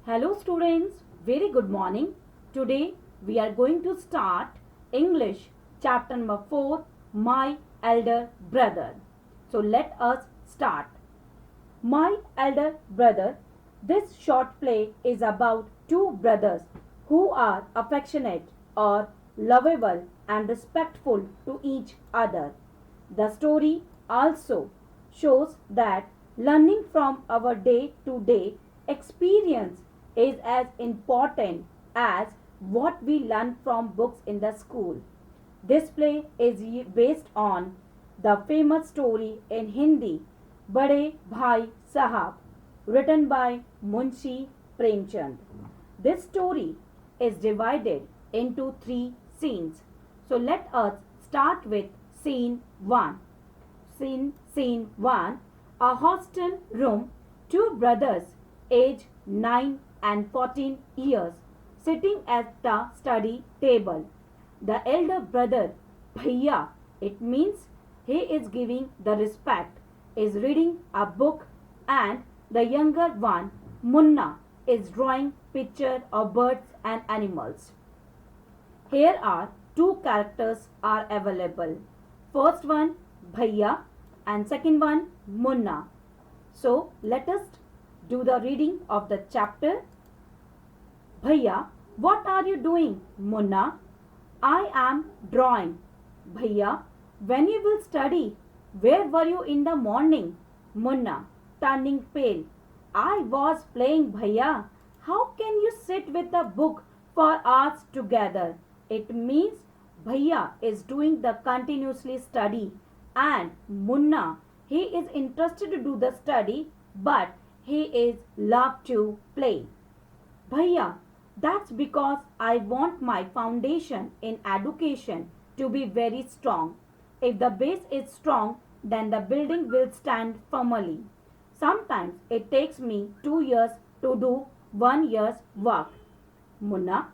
Hello students, very good morning. Today we are going to start English chapter number 4, My Elder Brother. So let us start. My Elder Brother. This short play is about two brothers who are affectionate or lovable and respectful to each other. The story also shows that learning from our day to day experience is as important as what we learn from books in the school. This play is based on the famous story in Hindi Bade Bhai Sahab, written by Munshi Premchand. This story is divided into three scenes. So let us start with scene 1. Scene 1. A hostel room, two brothers aged 9 and 14 years sitting at the study table. The elder brother, Bhaiya, it means he is giving the respect, is reading a book, and the younger one, Munna, is drawing picture of birds and animals. Here are two characters are available. First one, Bhaiya, and second one, Munna. So let us do the reading of the chapter. Bhaiya, what are you doing? Munna, I am drawing. Bhaiya, when you will study? Where were you in the morning? Munna, turning pale. I was playing, Bhaiya. How can you sit with a book for hours together? It means Bhaiya is doing the continuously study and Munna, he is interested to do the study but he is love to play. Bhaiya, that's because I want my foundation in education to be very strong. If the base is strong, then the building will stand firmly. Sometimes it takes me 2 years to do 1 year's work. Munna,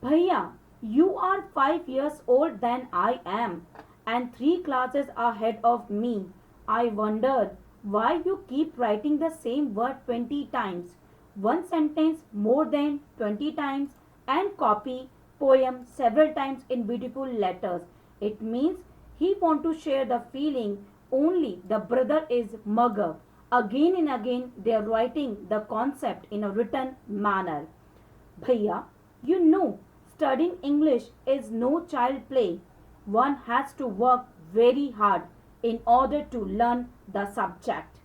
Bhaiya, you are 5 years old than I am and three classes ahead of me. I wonder why you keep writing the same word 20 times, one sentence more than 20 times, and copy poem several times in beautiful letters. It means he want to share the feeling, only the brother is mugger. Again and again they are writing the concept in a written manner. Bhaiya, you know, studying English is no child play. One has to work very hard in order to learn the subject.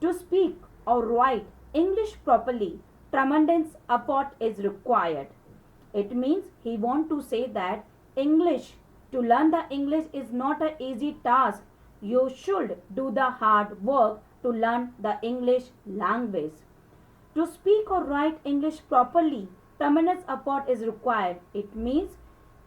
To speak or write English properly, tremendous effort is required. It means he want to say that English, to learn the English is not an easy task. You should do the hard work to learn the English language. To speak or write English properly, tremendous effort is required. It means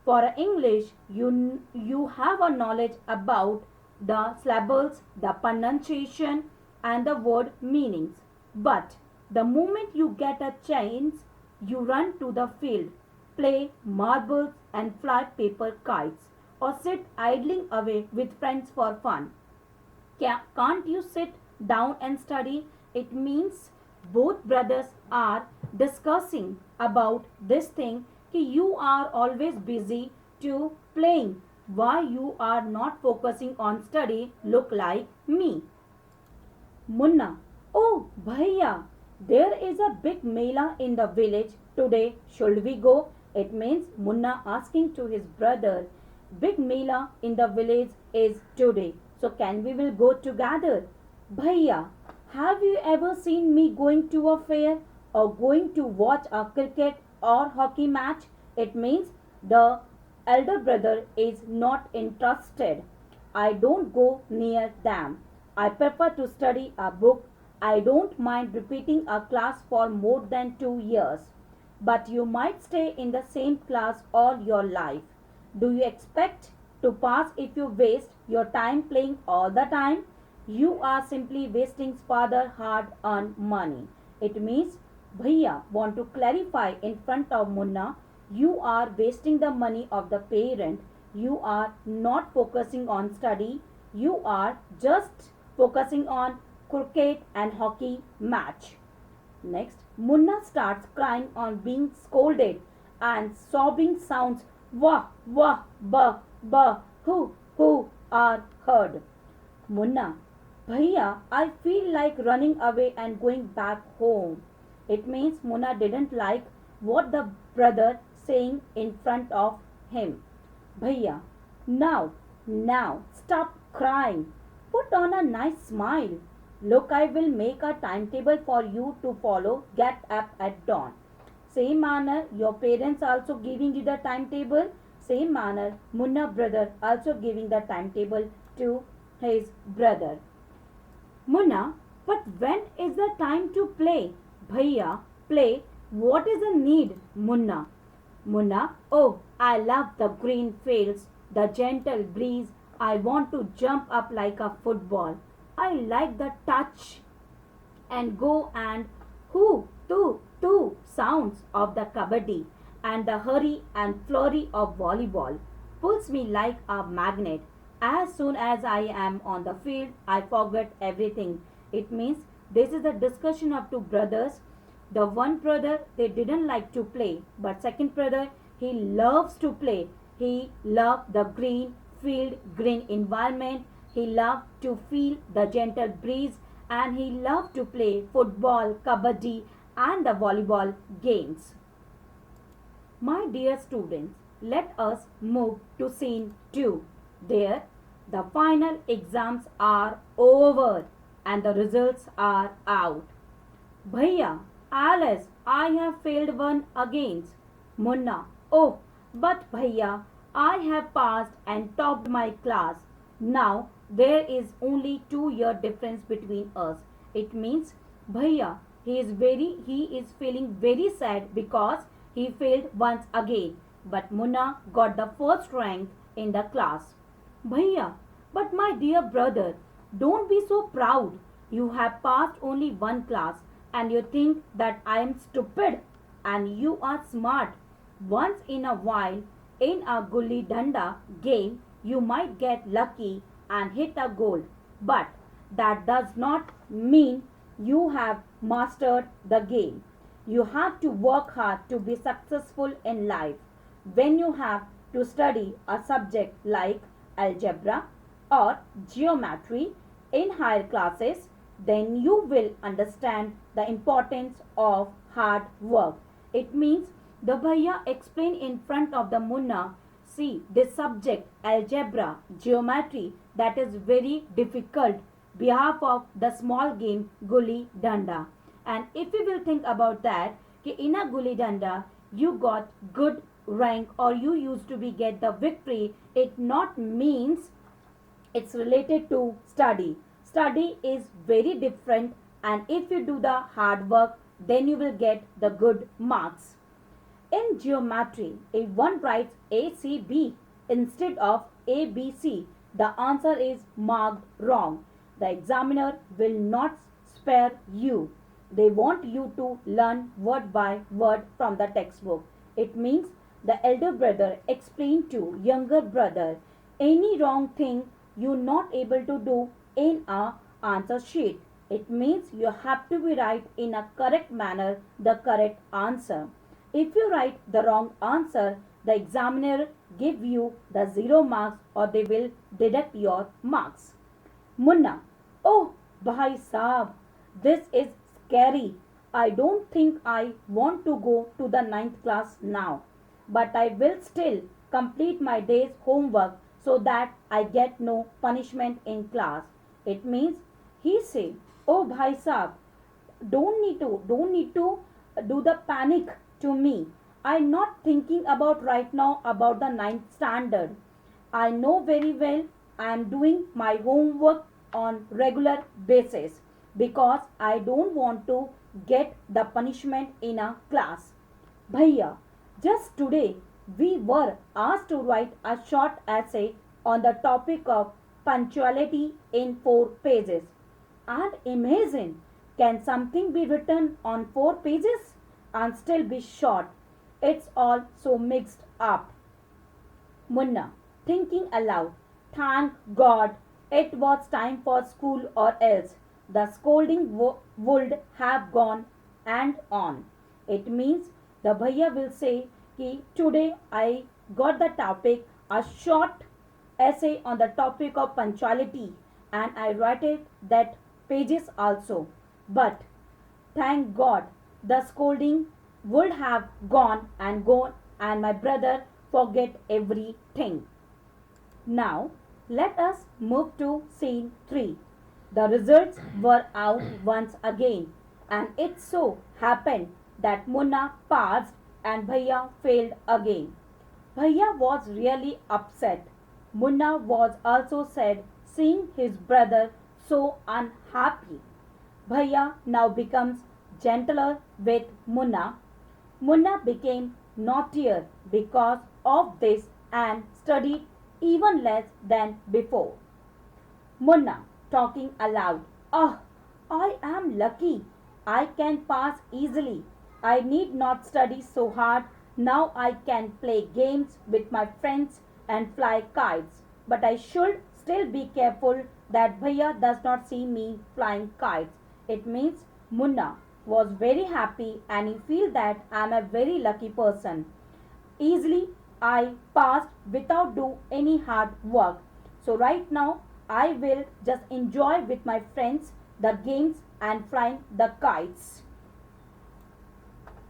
for English, you have a knowledge about the syllables, the pronunciation, and the word meanings. But the moment you get a chance, you run to the field, play marbles and fly paper kites, or sit idling away with friends for fun. Can't you sit down and study? It means both brothers are discussing about this thing कि you are always busy to playing. Why you are not focusing on study look like me. Munna, oh Bhaiya, there is a big mela in the village today. Should we go? It means Munna asking to his brother, big mela in the village is today. So can we will go together? Bhaiya, have you ever seen me going to a fair or going to watch a cricket or hockey match? It means the elder brother is not interested. I don't go near them. I prefer to study a book. I don't mind repeating a class for more than 2 years. But you might stay in the same class all your life. Do you expect to pass if you waste your time playing all the time? You are simply wasting father hard earned money. It means Bhaiya want to clarify in front of Munna, you are wasting the money of the parent. You are not focusing on study. You are just focusing on cricket and hockey match. Next, Munna starts crying on being scolded and sobbing sounds wah wah ba ba who are heard. Munna, Bhaiya, I feel like running away and going back home. It means Munna didn't like what the brother saying in front of him. Bhaiya, now, stop crying. Put on a nice smile. Look, I will make a timetable for you to follow. Get up at dawn. Same manner, your parents also giving you the timetable. Same manner, Munna brother also giving the timetable to his brother. Munna, but when is the time to play? Bhaiya, play. What is the need, Munna? Munna, oh, I love the green fields, the gentle breeze. I want to jump up like a football. I like the touch and go and two sounds of the kabaddi and the hurry and flurry of volleyball pulls me like a magnet. As soon as I am on the field, I forget everything. It means this is the discussion of two brothers. The one brother they didn't like to play, but second brother he loves to play. He loved the green field, green environment. He loved to feel the gentle breeze and he loved to play football, kabaddi and the volleyball games. My dear students, let us move to scene 2. There, the final exams are over and the results are out. Bhaiya, Alice, I have failed one against. Munna, oh, but Bhaiya, I have passed and topped my class. Now there is only 2 year difference between us. It means Bhaiya, he is feeling very sad because he failed once again. But Munna got the first rank in the class. Bhaiya, but my dear brother, don't be so proud. You have passed only one class and you think that I am stupid and you are smart. Once in a while, in a gully danda game, you might get lucky and hit a goal. But that does not mean you have mastered the game. You have to work hard to be successful in life. When you have to study a subject like algebra or geometry in higher classes, then you will understand the importance of hard work. It means the Bhaiya explained in front of the Munna, see this subject algebra, geometry that is very difficult behalf of the small game gully danda. And if we will think about that, in a gully danda you got good rank or you used to be get the victory, it not means it's related to study. Study is very different and if you do the hard work then you will get the good marks. In geometry, if one writes ACB instead of ABC, the answer is marked wrong. The examiner will not spare you. They want you to learn word by word from the textbook. It means the elder brother explained to younger brother any wrong thing you not able to do in a answer sheet. It means you have to be right in a correct manner the correct answer. If you write the wrong answer, the examiner give you the 0 marks or they will deduct your marks. Munna, oh bhai saab, this is scary. I don't think I want to go to the ninth class now, but I will still complete my day's homework so that I get no punishment in class. It means he say, oh bhai saab, don't need to do the panic to me. I'm not thinking about right now about the ninth standard. I know very well I am doing my homework on regular basis because I don't want to get the punishment in a class. Bhaiya, just today we were asked to write a short essay on the topic of punctuality in 4 pages. And imagine, can something be written on 4 pages and still be short? It's all so mixed up. Munna, thinking aloud, thank God it was time for school or else the scolding would have gone and on. It means the bhaiya will say कि today I got the topic a short essay on the topic of punctuality and I write it that pages also. But thank God the scolding would have gone and my brother forget everything. Now let us move to scene 3. The results were out once again and it so happened that Munna passed and Bhaiya failed again. Bhaiya was really upset. Munna was also sad seeing his brother so unhappy. Bhaiya now becomes gentler with Munna. Munna became naughtier because of this and studied even less than before. Munna talking aloud. Ah, I am lucky. I can pass easily. I need not study so hard. Now I can play games with my friends and fly kites. But I should still be careful that Bhaiya does not see me flying kites. It means Munna was very happy and he feels that I am a very lucky person. Easily I passed without do any hard work. So right now I will just enjoy with my friends the games and flying the kites.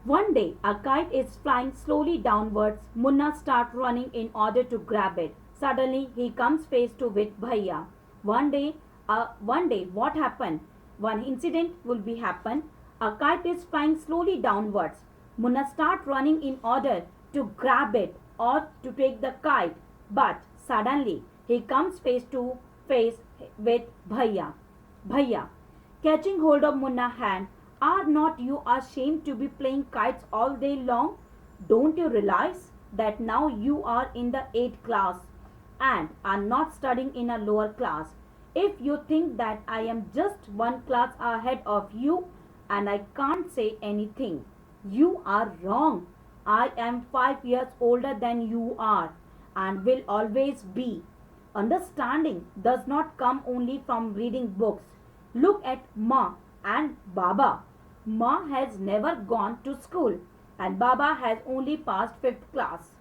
One day a kite is flying slowly downwards. Munna starts running in order to grab it. Suddenly he comes face to with Bhaiya. One day what happened? One incident will be happen. A kite is flying slowly downwards. Munna starts running in order to grab it or to take the kite. But suddenly he comes face to face with Bhaiya. Bhaiya, catching hold of Munna's hand, are not you ashamed to be playing kites all day long? Don't you realize that now you are in the 8th class and are not studying in a lower class? If you think that I am just one class ahead of you and I can't say anything, you are wrong. I am 5 years older than you are and will always be. Understanding does not come only from reading books. Look at Ma and Baba. Ma has never gone to school and Baba has only passed 5th class.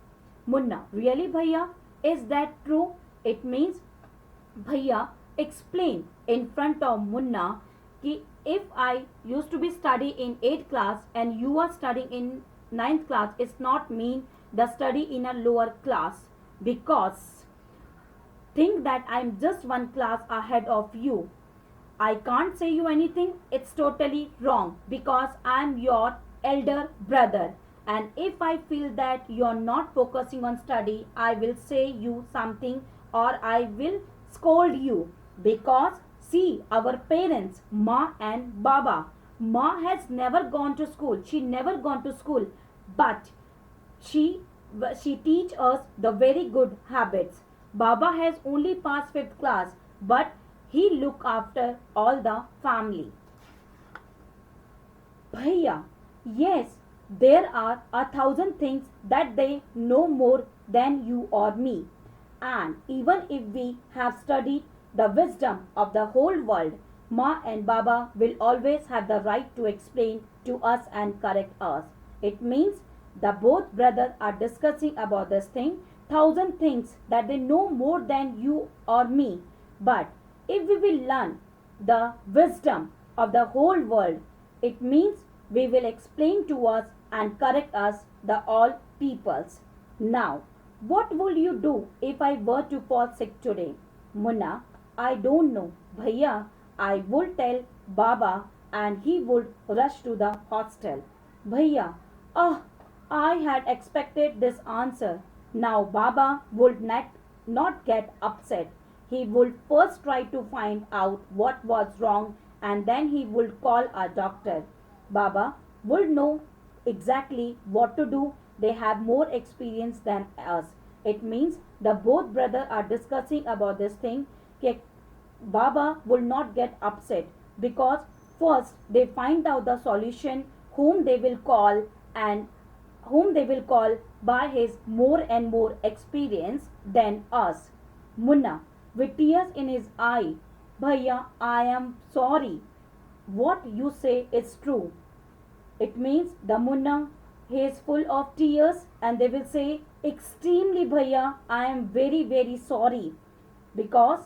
Munna, really Bhaiya? Is that true? It means Bhaiya explain in front of Munna कि if I used to be study in 8th class and you are studying in 9th class, it's not mean the study in a lower class because think that I'm just one class ahead of you. I can't say you anything. It's totally wrong because I'm your elder brother. And if I feel that you're not focusing on study, I will say you something or I will scold you because see our parents, Ma and Baba. Ma has never gone to school. She never gone to school, but she she teach us the very good habits. Baba has only passed 5th class, but he look after all the family. Bhaiya, yes, there are 1,000 things that they know more than you or me. And even if we have studied the wisdom of the whole world, Ma and Baba will always have the right to explain to us and correct us. It means the both brothers are discussing about this thing, 1,000 things that they know more than you or me. But if we will learn the wisdom of the whole world, it means we will explain to us and correct us the all peoples. Now, what will you do if I were to fall sick today? Munna, I don't know. Bhaiya, I would tell Baba and he would rush to the hostel. Bhaiya, ah, I had expected this answer. Now Baba would not get upset. He would first try to find out what was wrong and then he would call a doctor. Baba would know exactly what to do. They have more experience than us. It means the both brothers are discussing about this thing. Baba will not get upset because first they find out the solution whom they will call and whom they will call by his more and more experience than us. Munna, with tears in his eye, Bhaiya, I am sorry. What you say is true. It means the Munna, he is full of tears and they will say, extremely bhaiya, I am very very sorry because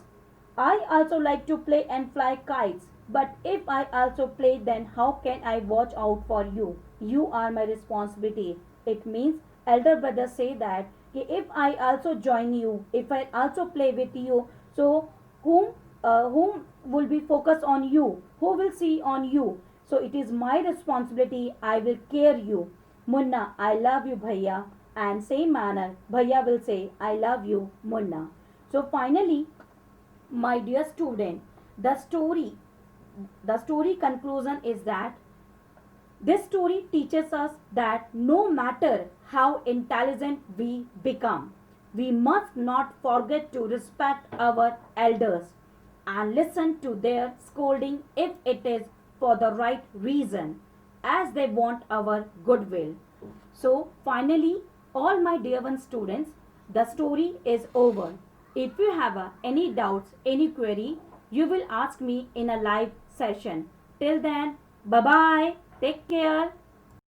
I also like to play and fly kites. But if I also play, then how can I watch out for you? You are my responsibility. It means elder brother say that if I also join you, if I also play with you, so whom whom will be focused on you? Who will see on you? So it is my responsibility. I will care you. Munna, I love you, bhaiya. And same manner, bhaiya will say, I love you, Munna. So finally, my dear student, the story conclusion is that this story teaches us that no matter how intelligent we become, we must not forget to respect our elders and listen to their scolding if it is for the right reason, as they want our goodwill. So, finally, all my dear one students, the story is over. If you have any doubts, any query, you will ask me in a live session. Till then, bye bye. Take care.